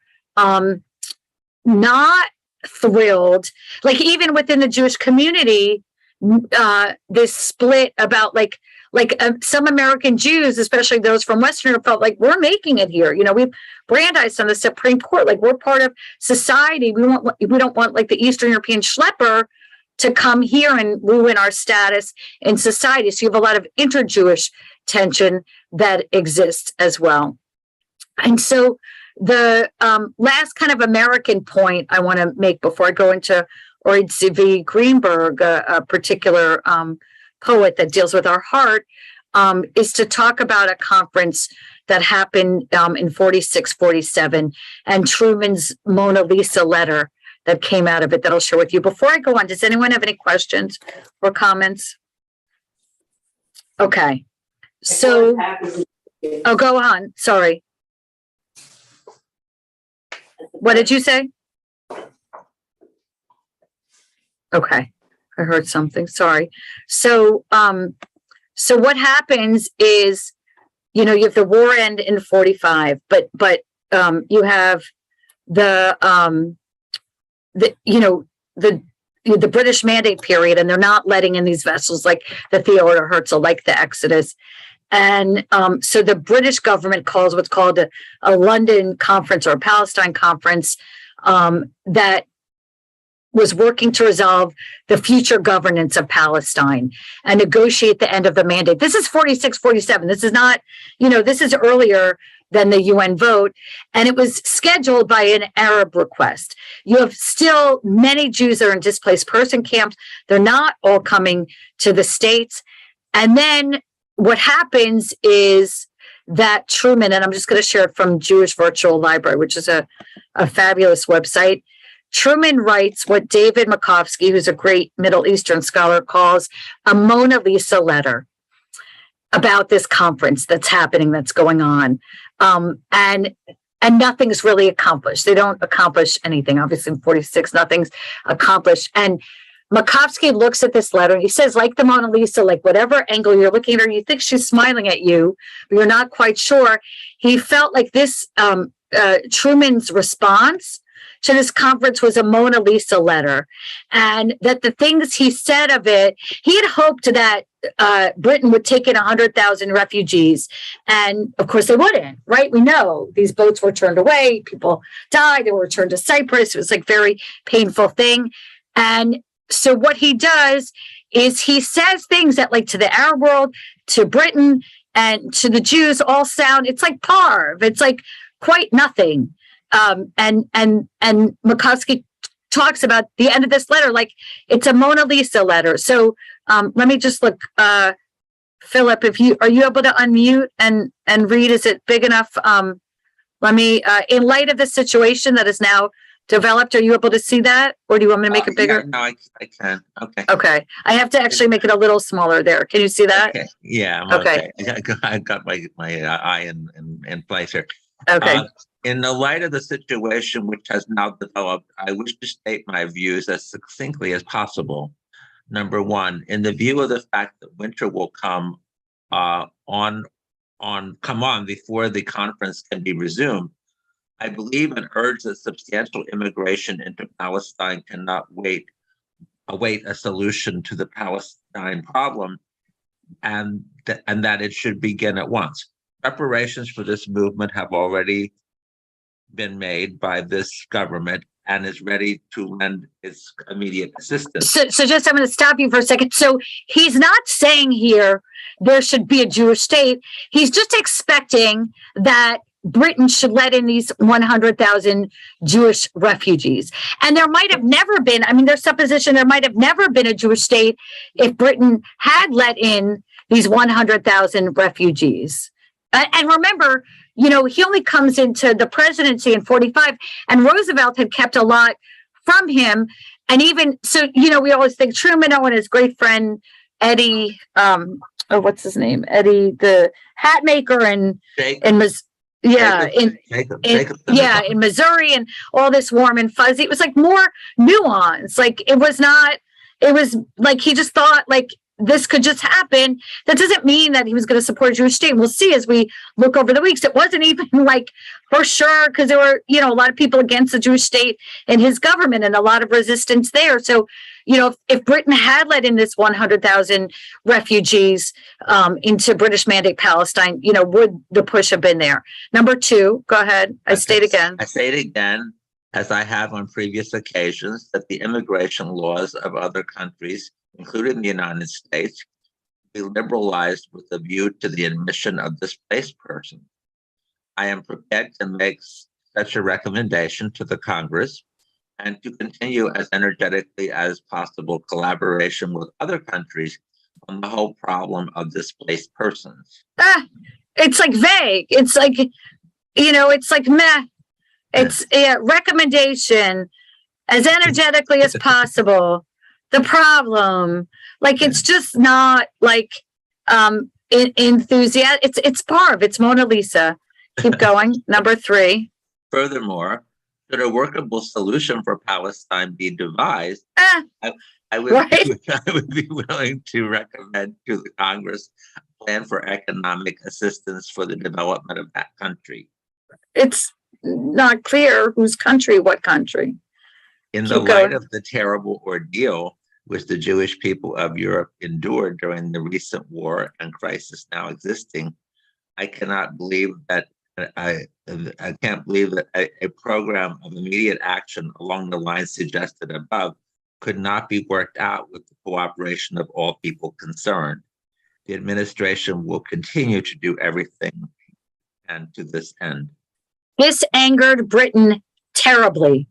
not thrilled. Like even within the Jewish community, this split about some American Jews, especially those from Western Europe, felt like we're making it here. You know, we've Brandeis on the Supreme Court, like we're part of society. We don't want like the Eastern European schlepper to come here and ruin our status in society. So you have a lot of inter-Jewish tension that exists as well. And so the last kind of American point I want to make before I go into Oid Zvi Greenberg, a particular poet that deals with our heart, is to talk about a conference that happened in 46, 47, and Truman's Mona Lisa letter that came out of it that I'll share with you. Before I go on, does anyone have any questions or comments? Okay. So, oh, go on. Sorry. What did you say? Okay. I heard something. Sorry. So, so what happens is, you know, you have the war end in 45, but you have the British Mandate period, and they're not letting in these vessels like the Theodore Herzl, like the Exodus. And so the British government calls what's called a London conference or a Palestine conference that was working to resolve the future governance of Palestine and negotiate the end of the mandate. This is 46, 47. This is not, this is earlier than the UN vote. And it was scheduled by an Arab request. You have still many Jews that are in displaced person camps. They're not all coming to the States. And then what happens is that Truman, and I'm just going to share it from Jewish Virtual Library, which is a fabulous website. Truman writes what David Makovsky, who's a great Middle Eastern scholar, calls a Mona Lisa letter about this conference that's happening, that's going on. And nothing's really accomplished. They don't accomplish anything. Obviously, in 46, nothing's accomplished. And Makovsky looks at this letter and he says, like the Mona Lisa, like whatever angle you're looking at her, you think she's smiling at you, but you're not quite sure. He felt like this, Truman's response to this conference was a Mona Lisa letter, and that the things he said of it, he had hoped that Britain would take in 100,000 refugees. And of course they wouldn't, right? We know these boats were turned away. People died. They were returned to Cyprus. It was like very painful thing. And so what he does is he says things that, like, to the Arab world, to Britain, and to the Jews all sound, it's like parv. It's like quite nothing. And Makovsky talks about the end of this letter like it's a Mona Lisa letter. So let me just look, Philip, are you able to unmute and read? Is it big enough? Let me, in light of the situation that is now developed, are you able to see that, or do you want me to make it bigger? Yeah, no, I can. Okay. Okay, I have to actually make it a little smaller there. Can you see that? Okay. Yeah. Okay. I got my eye in place here. Okay. In the light of the situation which has now developed, I wish to state my views as succinctly as possible. Number one, in the view of the fact that winter will come on before the conference can be resumed, I believe and urge that substantial immigration into Palestine cannot await a solution to the Palestine problem, and that it should begin at once. Preparations for this movement have already been made by this government and is ready to lend its immediate assistance. So just, I'm going to stop you for a second. So he's not saying here there should be a Jewish state. He's just expecting that Britain should let in these 100,000 Jewish refugees. And there might have never been, there's supposition there might have never been a Jewish state if Britain had let in these 100,000 refugees. And remember, he only comes into the presidency in 45, and Roosevelt had kept a lot from him. And even so, we always think Truman and his great friend, Eddie, what's his name? Eddie, the hat maker in Missouri, and all this warm and fuzzy. It was like more nuance. Like it was like he just thought like this could just happen. That doesn't mean that he was going to support a Jewish state. We'll see as we look over the weeks. It wasn't even like for sure, because there were, a lot of people against the Jewish state in his government and a lot of resistance there. So, if Britain had let in this 100,000 refugees into British Mandate Palestine, would the push have been there? Number two, go ahead. I say it again, as I have on previous occasions, that the immigration laws of other countries, including the United States, be liberalized with a view to the admission of displaced persons. I am prepared to make such a recommendation to the Congress and to continue as energetically as possible collaboration with other countries on the whole problem of displaced persons. It's like vague. It's like, it's like meh. It's a recommendation as energetically as possible. The problem, like, it's just not like enthusiasm. It's Barb. It's Mona Lisa. Keep going. Number three. Furthermore, should a workable solution for Palestine be devised, I would be willing to recommend to the Congress a plan for economic assistance for the development of that country. It's not clear whose country, what country. In the light of the terrible ordeal which the Jewish people of Europe endured during the recent war and crisis now existing, I cannot believe that I can't believe that a program of immediate action along the lines suggested above could not be worked out with the cooperation of all people concerned. The administration will continue to do everything and to this end. This angered Britain terribly.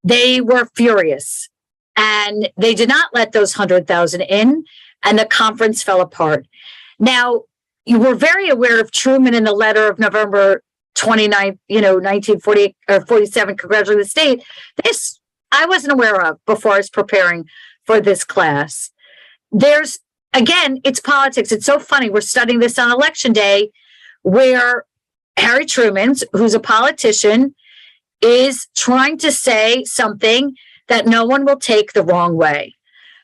They were furious, and they did not let those 100,000 in, and the conference fell apart. Now, you were very aware of Truman in the letter of November 29th, 1948 or 47, congratulating the state. This I wasn't aware of before I was preparing for this class. Again, it's politics. It's so funny. We're studying this on election day, where Harry Truman, who's a politician, is trying to say something that no one will take the wrong way.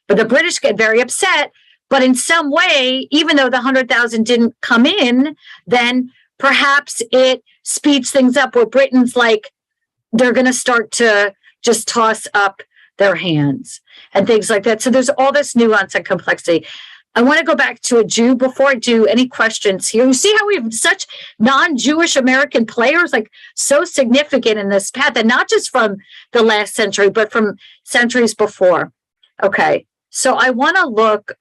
But the British get very upset. But in some way, even though the 100,000 didn't come in, then perhaps it speeds things up where Britain's like, they're going to start to just toss up their hands and things like that. So there's all this nuance and complexity. I want to go back to a Jew before I do any questions here. You see how we have such non-Jewish American players, like so significant in this path, and not just from the last century, but from centuries before. Okay, so I want to look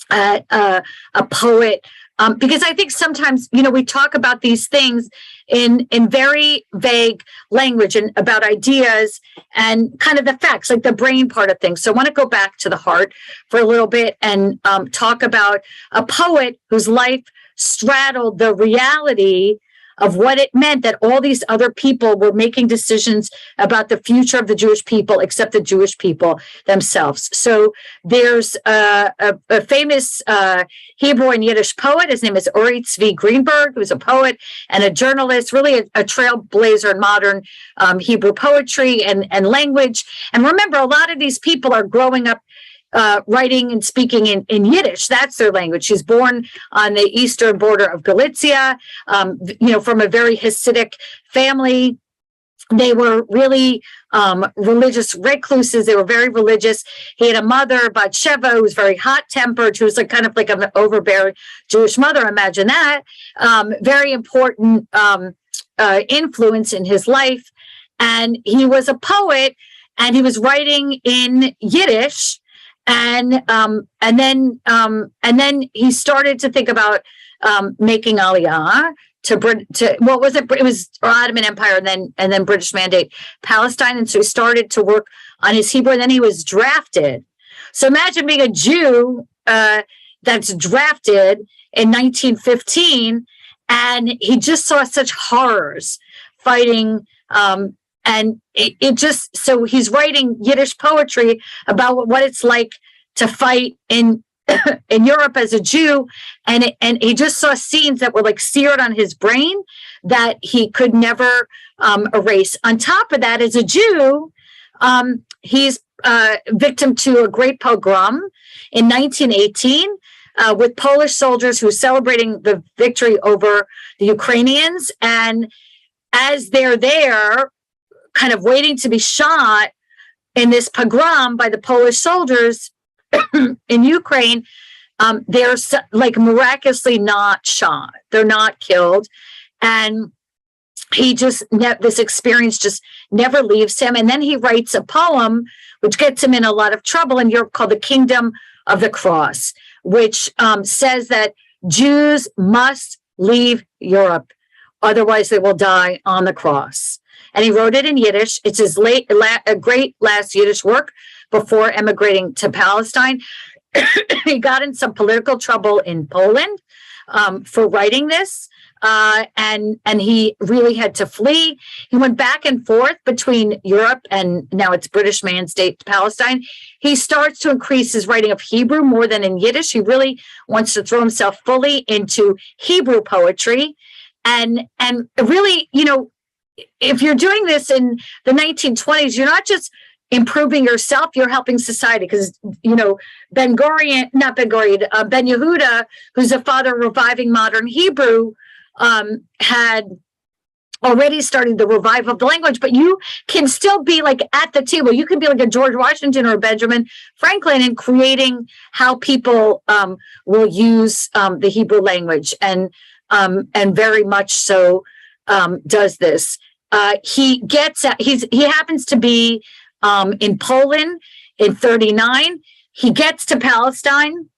at a poet, because I think sometimes, we talk about these things in very vague language and about ideas and kind of the facts, like the brain part of things. So I want to go back to the heart for a little bit and talk about a poet whose life straddled the reality of what it meant that all these other people were making decisions about the future of the Jewish people, except the Jewish people themselves. So there's a famous Hebrew and Yiddish poet. His name is Uri Tzvi Greenberg, who's a poet and a journalist, really a trailblazer in modern Hebrew poetry and language. And remember, a lot of these people are growing up writing and speaking in Yiddish. That's their language. She's born on the eastern border of Galicia, from a very Hasidic family. They were really religious recluses. They were very religious. He had a mother, Batsheva, who was very hot-tempered. She was kind of like an overbearing Jewish mother. Imagine that. Very important influence in his life. And he was a poet, and he was writing in Yiddish. And then he started to think about making Aliyah to what was it? It was Ottoman Empire, and then British Mandate Palestine. And so he started to work on his Hebrew, and then he was drafted. So imagine being a Jew that's drafted in 1915, and he just saw such horrors fighting. And it just, so he's writing Yiddish poetry about what it's like to fight in Europe as a Jew. And he just saw scenes that were like seared on his brain that he could never erase. On top of that, as a Jew, he's victim to a great pogrom in 1918 with Polish soldiers who were celebrating the victory over the Ukrainians. And as they're there, kind of waiting to be shot in this pogrom by the Polish soldiers in Ukraine, they're like miraculously not shot. They're not killed. And he just, this experience just never leaves him. And then he writes a poem, which gets him in a lot of trouble in Europe, called The Kingdom of the Cross, which says that Jews must leave Europe, otherwise they will die on the cross. And he wrote it in Yiddish. It's his great last Yiddish work before emigrating to Palestine. He got in some political trouble in Poland for writing this. And he really had to flee. He went back and forth between Europe and now it's British man state Palestine. He starts to increase his writing of Hebrew more than in Yiddish. He really wants to throw himself fully into Hebrew poetry. And really, you know, if you're doing this in the 1920s, you're not just improving yourself, you're helping society. Because, you know, Ben Yehuda, who's the father of reviving modern Hebrew, had already started the revival of the language, but you can still be like at the table. You can be like a George Washington or a Benjamin Franklin in creating how people will use the Hebrew language, and very much so does this. He happens to be in Poland in 1939. He gets to Palestine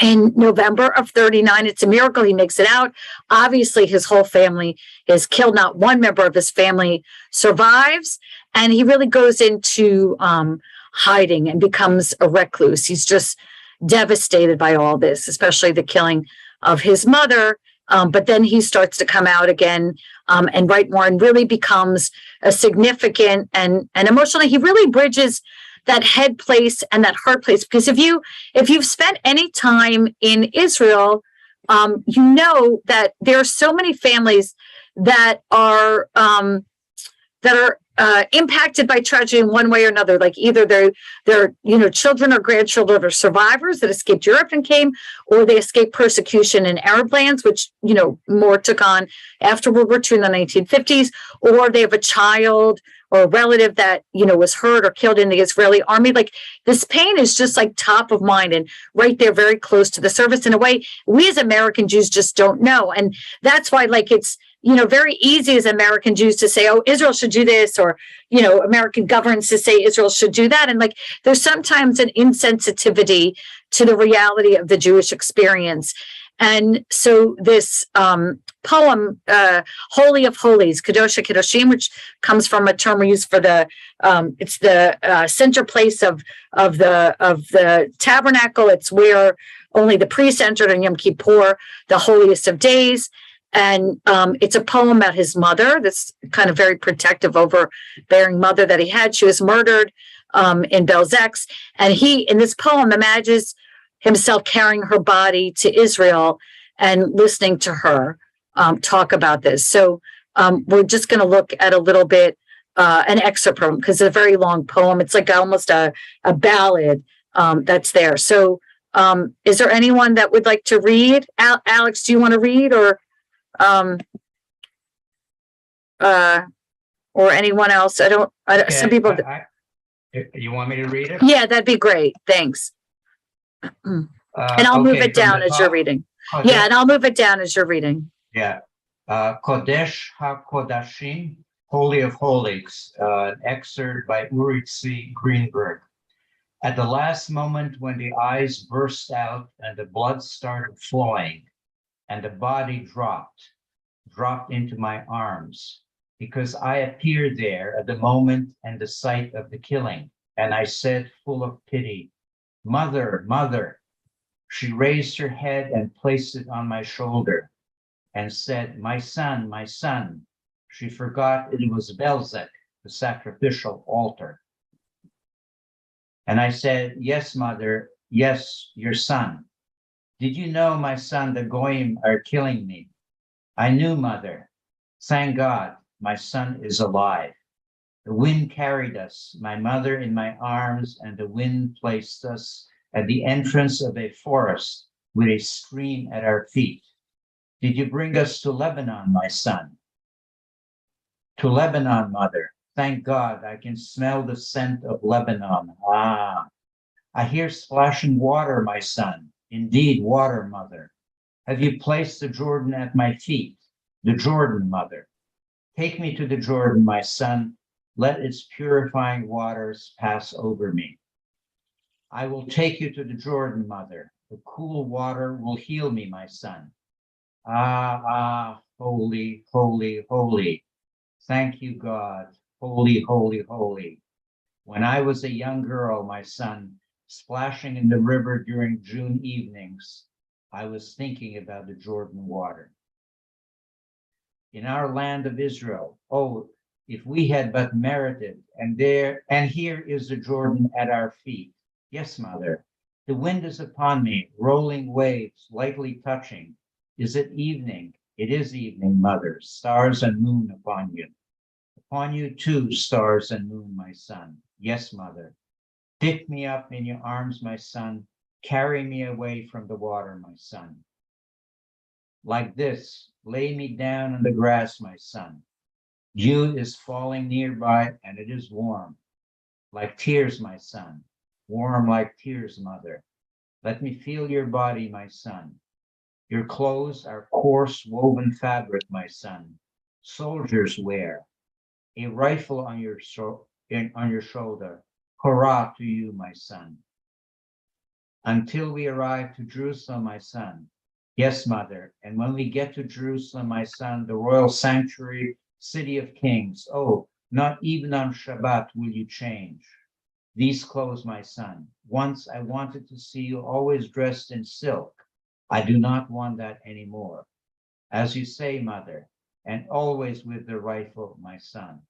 in November of 1939. It's a miracle he makes it out. Obviously, his whole family is killed. Not one member of his family survives. And he really goes into hiding and becomes a recluse. He's just devastated by all this, especially the killing of his mother. But then he starts to come out again and write more, and really becomes a significant and emotionally, he really bridges that head place and that heart place. Because if you've spent any time in Israel, you know that there are so many families that are impacted by tragedy in one way or another. Like either they're children or grandchildren of survivors that escaped Europe and came, or they escaped persecution in Arab lands, which more took on after World War II in the 1950s, or they have a child or a relative that was hurt or killed in the Israeli army. Like this pain is just like top of mind and right there, very close to the surface in a way we as American Jews just don't know. And that's why it's very easy as American Jews to say, oh, Israel should do this, or, American governments to say Israel should do that. And there's sometimes an insensitivity to the reality of the Jewish experience. And so this poem, Holy of Holies, Kadosh Kedoshim, which comes from a term we use for it's the center place of the tabernacle. It's where only the priest entered on Yom Kippur, the holiest of days. And it's a poem about his mother, this kind of very protective, overbearing mother that he had. She was murdered in Belzec. And he, in this poem, imagines himself carrying her body to Israel and listening to her talk about this. So we're just going to look at a little bit, an excerpt from, because it's a very long poem. It's like almost a ballad that's there. So is there anyone that would like to read? Alex, do you want to read, or anyone else? Some people. You want me to read it? Yeah, that'd be great. Thanks. And I'll move it down as you're reading. Okay. Yeah, and I'll move it down as you're reading. Yeah. Kodesh HaKodashim, Holy of Holies, an excerpt by Uri C. Greenberg. At the last moment when the eyes burst out and the blood started flowing and the body dropped into my arms, because I appeared there at the moment and the sight of the killing. And I said, full of pity, "Mother, mother." She raised her head and placed it on my shoulder and said, "My son, my son." She forgot it was Belzec, the sacrificial altar. And I said, "Yes, mother, yes, your son. Did you know, my son, the Goyim are killing me?" "I knew, mother. Thank God, my son is alive." The wind carried us, my mother in my arms, and the wind placed us at the entrance of a forest with a stream at our feet. Did you bring us to Lebanon, my son? To Lebanon, mother. Thank God, I can smell the scent of Lebanon. Ah, I hear splashing water, my son. Indeed, water, mother. Have you placed the Jordan at my feet? The Jordan, mother. Take me to the Jordan, my son. Let its purifying waters pass over me. I will take you to the Jordan, mother. The cool water will heal me, my son. Ah, holy, holy, holy. Thank you, God. Holy, holy, holy. When I was a young girl, my son, splashing in the river during June evenings, I was thinking about the Jordan water. In our land of Israel, oh, if we had but merited, and here is the Jordan at our feet. Yes, mother, the wind is upon me, rolling waves, lightly touching. Is it evening? It is evening, mother, stars and moon upon you. Upon you too, stars and moon, my son. Yes, mother. Pick me up in your arms, my son. Carry me away from the water, my son. Like this, lay me down on the grass, my son. Dew is falling nearby, and it is warm. Like tears, my son. Warm like tears, mother. Let me feel your body, my son. Your clothes are coarse woven fabric, my son. Soldiers wear. A rifle on your shoulder. Hurrah to you, my son. Until we arrive to Jerusalem, my son. Yes, mother. And when we get to Jerusalem, my son, the royal sanctuary, city of kings. Oh, not even on Shabbat will you change. These clothes, my son. Once I wanted to see you always dressed in silk. I do not want that anymore. As you say, mother, and always with the rifle, my son.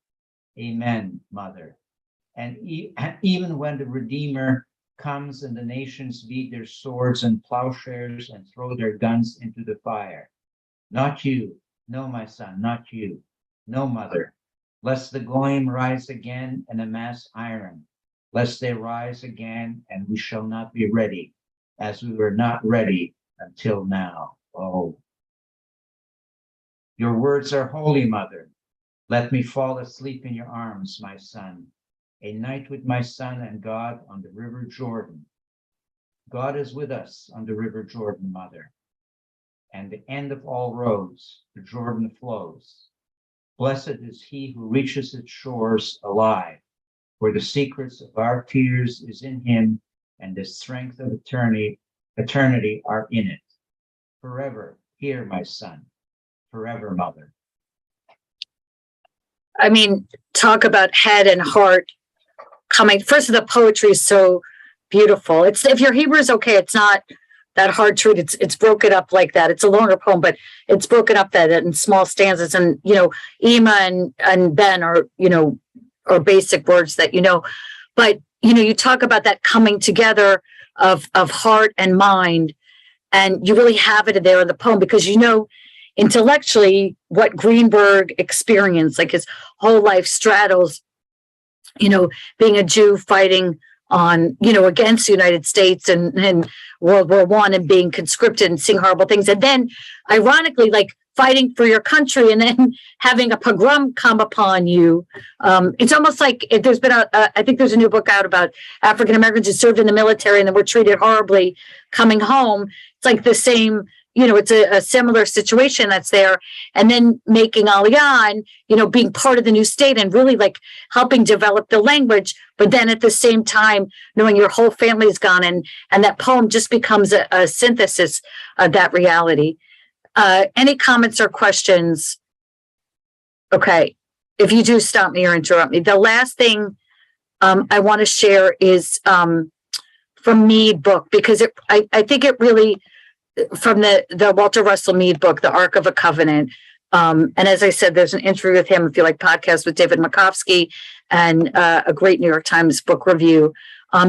Amen, mother. And even when the Redeemer comes and the nations beat their swords and plowshares and throw their guns into the fire. Not you, no, my son, not you, no, mother, lest the Goyim rise again and amass iron, lest they rise again and we shall not be ready, as we were not ready until now. Oh, your words are holy, mother. Let me fall asleep in your arms, my son. A night with my son and God on the river Jordan. God is with us on the river Jordan, mother. And the end of all roads, the Jordan flows. Blessed is he who reaches its shores alive, for the secrets of our tears is in him, and the strength of eternity are in it. Forever, here, my son. Forever, mother. I mean, talk about head and heart coming. First, the poetry is so beautiful. It's, if your Hebrew is okay, it's not that hard to read. It's broken up like that. It's a longer poem, but it's broken up that in small stanzas. And Ima and Ben are are basic words that But you talk about that coming together of heart and mind, and you really have it there in the poem because intellectually what Greenberg experienced, like his whole life straddles, being a Jew fighting on, against the United States and World War I and being conscripted and seeing horrible things. And then ironically, like fighting for your country and then having a pogrom come upon you. It's almost like there's been I think there's a new book out about African Americans who served in the military and then were treated horribly coming home. It's like the same, it's a similar situation that's there. And then making Aliyah and, being part of the new state and really like helping develop the language. But then at the same time, knowing your whole family is gone and that poem just becomes a synthesis of that reality. Any comments or questions? Okay. If you do, stop me or interrupt me. The last thing I want to share is from Mead book, because I think it really, from the Walter Russell Mead book, The Ark of a Covenant. And as I said, there's an interview with him, if you like podcasts, with David Makovsky, and a great New York Times book review.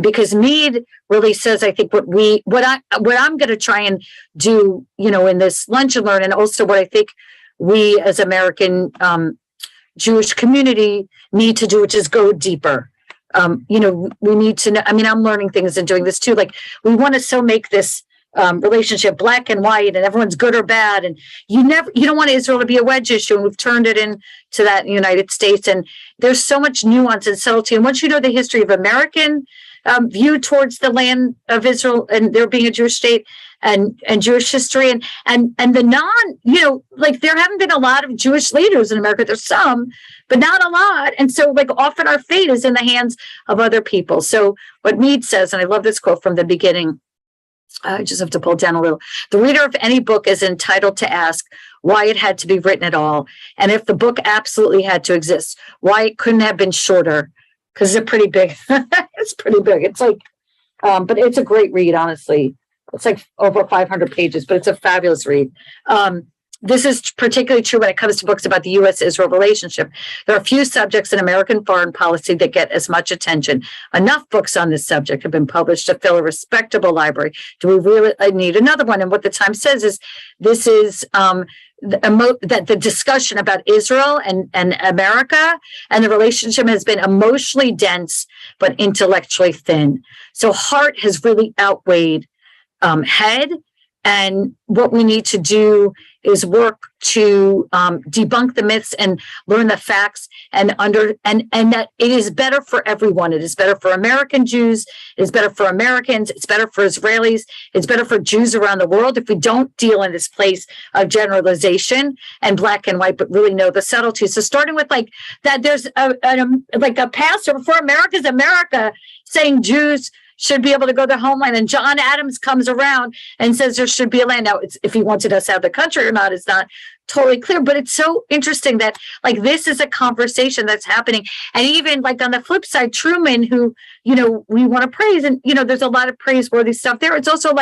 Because Mead really says, I think what I'm going to try and do, in this lunch and learn, and also what I think we as American Jewish community need to do, which is go deeper. We need to know, I mean, I'm learning things and doing this too. Like, we want to so make this relationship black and white and everyone's good or bad. And you don't want Israel to be a wedge issue. And we've turned it into that in the United States. And there's so much nuance and subtlety. And once you know the history of American view towards the land of Israel and there being a Jewish state and Jewish history and the there haven't been a lot of Jewish leaders in America. There's some, but not a lot. And so often our fate is in the hands of other people. So what Mead says, and I love this quote from the beginning, I just have to pull down a little. The reader of any book is entitled to ask why it had to be written at all. And if the book absolutely had to exist, why it couldn't have been shorter. Because it's pretty big. It's pretty big. It's but it's a great read, honestly. It's over 500 pages, but it's a fabulous read. This is particularly true when it comes to books about the U.S.-Israel relationship. There are few subjects in American foreign policy that get as much attention. Enough books on this subject have been published to fill a respectable library. Do we really need another one? And what the Times says is this is that the discussion about Israel and America and the relationship has been emotionally dense but intellectually thin. So heart has really outweighed head. And what we need to do is work to debunk the myths and learn the facts and that it is better for everyone. It is better for American Jews. It is better for Americans. It's better for Israelis. It's better for Jews around the world if we don't deal in this place of generalization and black and white, but really know the subtleties. So starting with that, there's a pastor for America's America saying Jews should be able to go to their homeland. And John Adams comes around and says there should be a land. Now, if he wanted us out of the country or not is not totally clear, but it's so interesting that this is a conversation that's happening. And even on the flip side, Truman, who, we want to praise, and, there's a lot of praiseworthy stuff there. It's also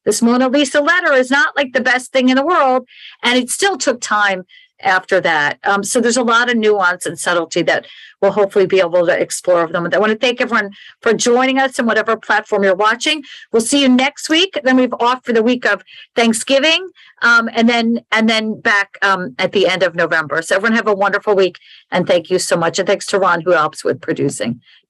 this Mona Lisa letter is not the best thing in the world. And it still took time after that. So there's a lot of nuance and subtlety that we'll hopefully be able to explore of them. And I want to thank everyone for joining us on whatever platform you're watching. We'll see you next week. Then we've off for the week of Thanksgiving, and then back at the end of November. So everyone have a wonderful week, and thank you so much. And thanks to Ron, who helps with producing.